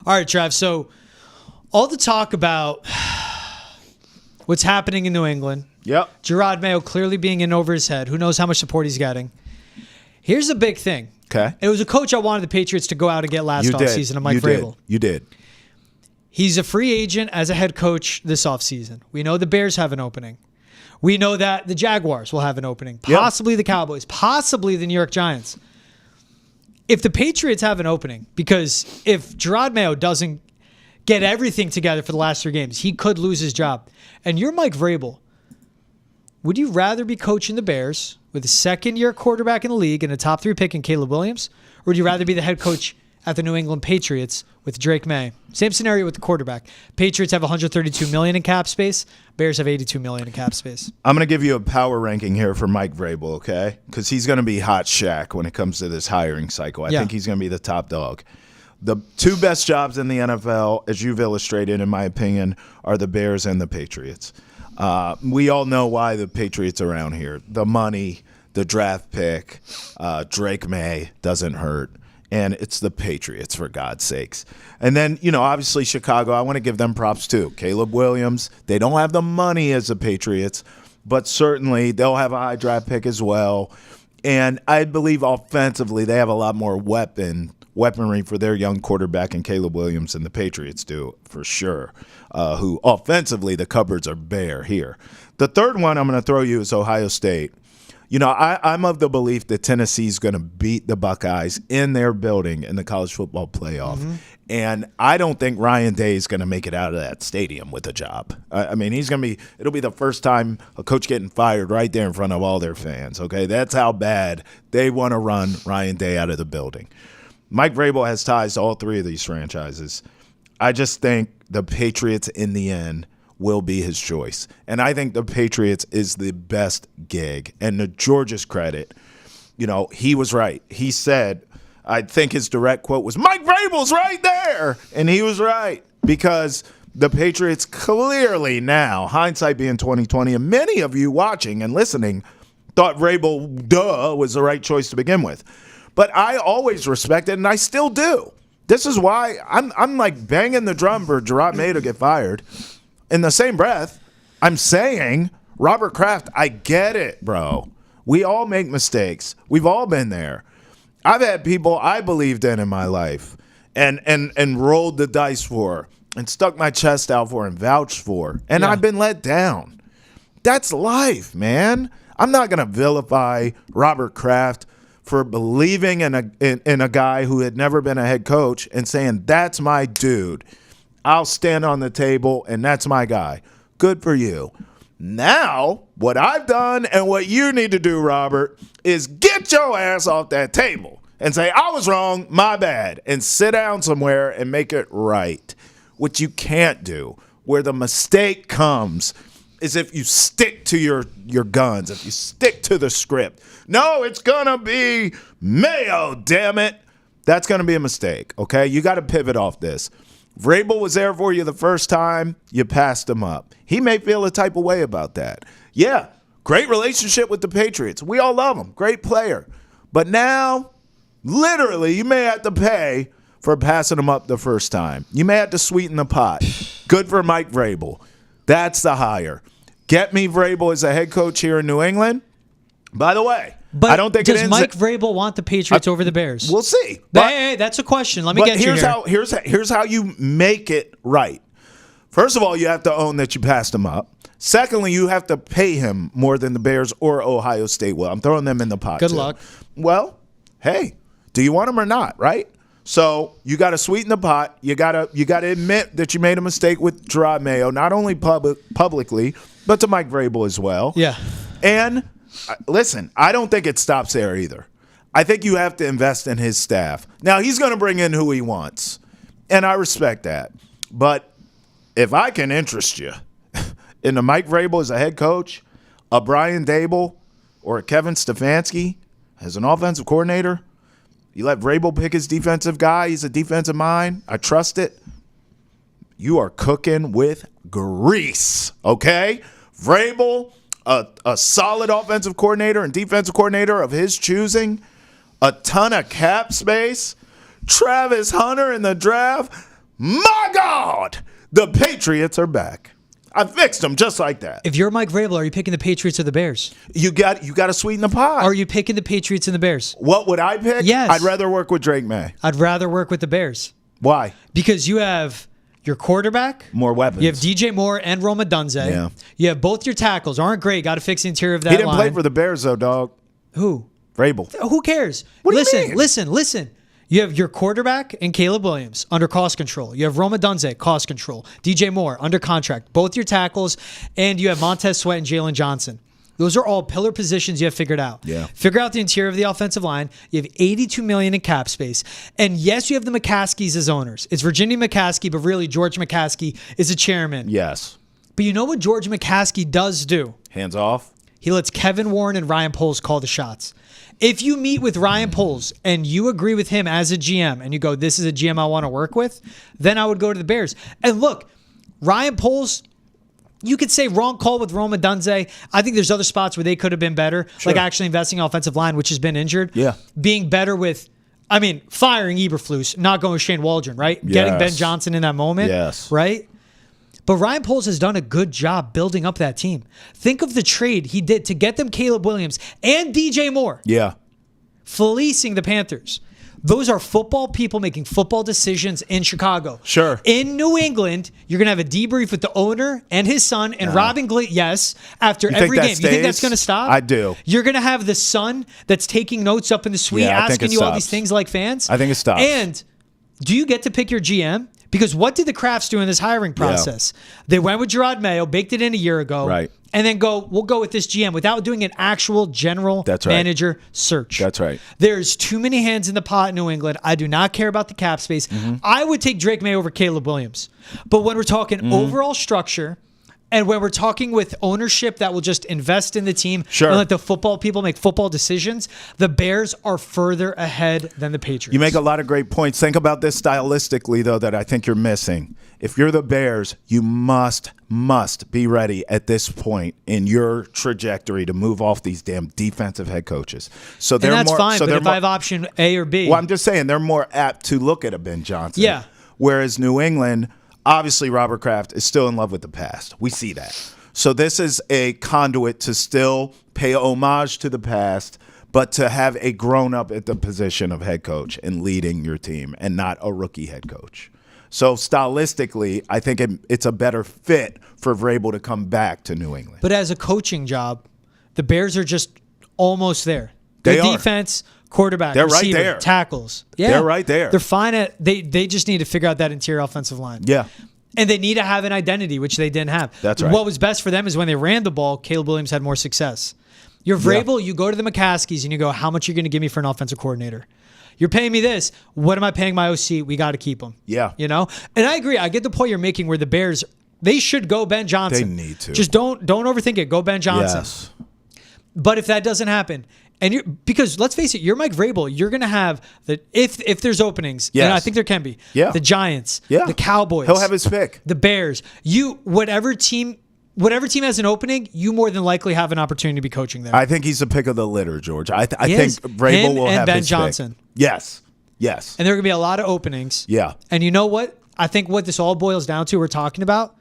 All right, Trav. So all the talk about what's happening in New England. Yep. Gerard Mayo clearly being in over his head. Who knows how much support he's getting. Here's the big thing. Okay. It was a coach I wanted the Patriots to go out and get last offseason, of Mike Vrabel. You did. He's a free agent as a head coach this offseason. We know the Bears have an opening. We know that the Jaguars will have an opening. Possibly the Cowboys. Possibly the New York Giants. If the Patriots have an opening, because if Gerard Mayo doesn't get everything together for the last 3 games, he could lose his job. And you're Mike Vrabel. Would you rather be coaching the Bears with a second-year quarterback in the league and a top 3 pick in Caleb Williams, or would you rather be the head coach at the New England Patriots with Drake May? Same scenario with the quarterback. Patriots have $132 million in cap space. Bears have $82 million in cap space. I'm going to give you a power ranking here for Mike Vrabel, okay? Because he's going to be hot shack when it comes to this hiring cycle. I think he's going to be the top dog. The 2 best jobs in the NFL, as you've illustrated, in my opinion, are the Bears and the Patriots. We all know why the Patriots are around here. The money, the draft pick, Drake May doesn't hurt. And it's the Patriots, for God's sakes. And then, obviously Chicago, I want to give them props too. Caleb Williams, they don't have the money as the Patriots, but certainly they'll have a high draft pick as well. And I believe offensively they have a lot more weaponry for their young quarterback in Caleb Williams than the Patriots do, for sure, who offensively the cupboards are bare here. The third one I'm going to throw you is Ohio State. I'm of the belief that Tennessee's going to beat the Buckeyes in their building in the college football playoff. Mm-hmm. And I don't think Ryan Day is going to make it out of that stadium with a job. I mean, it'll be the first time a coach getting fired right there in front of all their fans, okay? That's how bad they want to run Ryan Day out of the building. Mike Vrabel has ties to all 3 of these franchises. I just think the Patriots in the end will be his choice. And I think the Patriots is the best gig. And to George's credit, he was right. He said, I think his direct quote was, Mike Vrabel's right there. And he was right, because the Patriots clearly now, hindsight being 2020, and many of you watching and listening thought Vrabel, was the right choice to begin with. But I always respected, and I still do. This is why I'm like banging the drum for Gerard Mayo to get fired. In the same breath, I'm saying, Robert Kraft, I get it, bro. We all make mistakes. We've all been there. I've had people I believed in my life and rolled the dice for and stuck my chest out for and vouched for, and I've been let down. That's life, man. I'm not going to vilify Robert Kraft for believing in a guy who had never been a head coach and saying, that's my dude. I'll stand on the table, and that's my guy. Good for you. Now, what I've done and what you need to do, Robert, is get your ass off that table and say, I was wrong, my bad, and sit down somewhere and make it right. What you can't do, where the mistake comes, is if you stick to your guns, if you stick to the script. No, it's going to be Mayo, damn it. That's going to be a mistake, okay? You got to pivot off this. Vrabel was there for you the first time. You passed him up. He may feel a type of way about that. Yeah, great relationship with the Patriots. We all love him. Great player. But now, literally, you may have to pay for passing him up the first time. You may have to sweeten the pot. Good for Mike Vrabel. That's the hire. Get me Vrabel as a head coach here in New England. By the way, but I don't think does Mike Vrabel want the Patriots over the Bears? We'll see. Hey, that's a question. Let me get you here. Here's how you make it right. First of all, you have to own that you passed him up. Secondly, you have to pay him more than the Bears or Ohio State will. I'm throwing them in the pot. Good luck. Well, hey, do you want him or not, right? So you got to sweeten the pot. You got to admit that you made a mistake with Gerard Mayo, not only publicly, but to Mike Vrabel as well. Yeah. And listen, I don't think it stops there either. I think you have to invest in his staff. Now, he's going to bring in who he wants, and I respect that. But if I can interest you in a Mike Vrabel as a head coach, a Brian Daboll, or a Kevin Stefanski as an offensive coordinator, you let Vrabel pick his defensive guy. He's a defensive mind. I trust it. You are cooking with grease, okay? Vrabel, a solid offensive coordinator and defensive coordinator of his choosing, a ton of cap space, Travis Hunter in the draft. my God, the Patriots are back. I fixed them just like that. If you're Mike Vrabel, are you picking the Patriots or the Bears? You got to sweeten the pot. Are you picking the Patriots and the Bears? What would I pick? Yes. I'd rather work with Drake May. I'd rather work with the Bears. Why? Because you have your quarterback. More weapons. You have DJ Moore and Roma Dunze. Yeah. You have both your tackles. Aren't great. Got to fix the interior of that He didn't line. play for the Bears, though, dog. Who? Vrabel. Who cares? What do you Listen, mean? listen. You have your quarterback and Caleb Williams under cost control. You have Roma Dunze, cost control. DJ Moore under contract. Both your tackles. And you have Montez Sweat and Jalen Johnson. Those are all pillar positions you have figured out. Yeah. Figure out the interior of the offensive line. You have $82 million in cap space. And yes, you have the McCaskies as owners. It's Virginia McCaskey, but really George McCaskey is a chairman. Yes. But you know what George McCaskey does do? Hands off. He lets Kevin Warren and Ryan Poles call the shots. If you meet with Ryan Poles and you agree with him as a GM and you go, this is a GM I want to work with, then I would go to the Bears. And look, Ryan Poles, you could say wrong call with Roma Dunze. I think there's other spots where they could have been better, Sure. like actually investing in offensive line, which has been injured. Yeah. Being better with, firing Eberflus, not going with Shane Waldron, right? Getting Ben Yes. Johnson in that moment. Yes. Right? But Ryan Poles has done a good job building up that team. Think of the trade he did to get them Caleb Williams and DJ Moore, Yeah. fleecing the Panthers. Those are football people making football decisions in Chicago. Sure. In New England, you're going to have a debrief with the owner and his son and Robin Glate, yes, after think every that game. You think that's stays? going to stop? I do. You're going to have the son that's taking notes up in the suite, Yeah, I think asking it you all stops. these things like fans? I think it stops. And do you get to pick your GM? Because what did the Crafts do in this hiring process? They went with Gerard Mayo, baked it in a year ago, Right. and then we'll go with this GM without doing an actual general That's right. manager search. That's right. There's too many hands in the pot in New England. I do not care about the cap space. Mm-hmm. I would take Drake May over Caleb Williams. But when we're talking Mm-hmm. overall structure, and when we're talking with ownership that will just invest in the team Sure. and let the football people make football decisions, the Bears are further ahead than the Patriots. You make a lot of great points. Think about this stylistically, though, that I think you're missing. If you're the Bears, you must be ready at this point in your trajectory to move off these damn defensive head coaches. So and they're that's more, fine, so but they're if more, I have option A or B. well, I'm just saying they're more apt to look at a Ben Johnson. Yeah. Whereas New England, obviously Robert Kraft is still in love with the past. We see that. So this is a conduit to still pay homage to the past, but to have a grown-up at the position of head coach and leading your team and not a rookie head coach. So stylistically, I think it's a better fit for Vrabel to come back to New England. But as a coaching job, the Bears are just almost there. They Their are. defense, quarterback, They're right receiver, there. tackles. Yeah. They're right there. They're fine at they just need to figure out that interior offensive line. Yeah. And they need to have an identity, which they didn't have. That's right. What was best for them is when they ran the ball, Caleb Williams had more success. You're Vrabel, you go to the McCaskies and you go, how much are you going to give me for an offensive coordinator? You're paying me this. What am I paying my OC? We got to keep him. Yeah. You know? And I agree. I get the point you're making where the Bears, they should go Ben Johnson. They need to. Just don't overthink it. Go Ben Johnson. Yes. But if that doesn't happen, because let's face it, you're Mike Vrabel. You're going to have if there's openings, Yes. and I think there can be. Yeah. The Giants, Yeah. the Cowboys. He'll have his pick. The Bears. Whatever team has an opening, you more than likely have an opportunity to be coaching there. I think he's the pick of the litter, George. I think is. Vrabel Him will and have Ben his Johnson. pick. Yes. Yes. And there are going to be a lot of openings. Yeah. And you know what? I think what this all boils down to, we're talking about,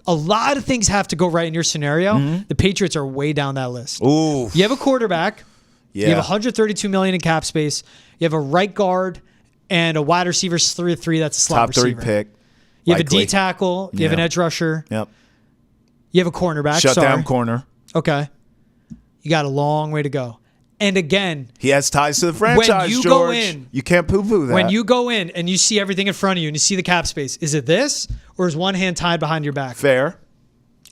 a lot of things have to go right in your scenario. Mm-hmm. The Patriots are way down that list. Ooh. You have a quarterback. Yeah. You have $132 million in cap space. You have a right guard and a wide receiver 3-3. That's a slot Top three receiver. pick. You have likely. a D tackle. You have an Yeah. edge rusher. Yep. You have a cornerback. Shut Sorry. down corner. Okay. You got a long way to go. And again, He has ties to the franchise, you George. go in- you can't poo-poo that. when you go in and you see everything in front of you and you see the cap space, is it this or is one hand tied behind your back? Fair.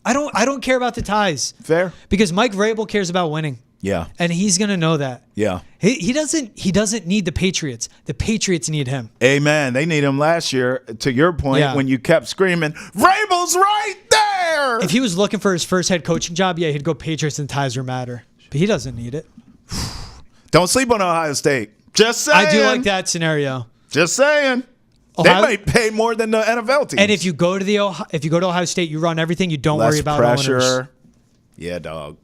I don't care about the ties Fair. because Mike Vrabel cares about winning. Yeah. And he's going to know that. Yeah. He doesn't need the Patriots. The Patriots need him. Amen. They need him last year, to your point, Yeah. when you kept screaming, Vrabel's right there. If he was looking for his first head coaching job, yeah, he'd go Patriots and ties matter. But he doesn't need it. Don't sleep on Ohio State. Just saying. I do like that scenario. Just saying. Ohio- They might pay more than the NFL teams. And if you go to Ohio State, you run everything. You don't less worry about pressure. owners. Yeah, dog.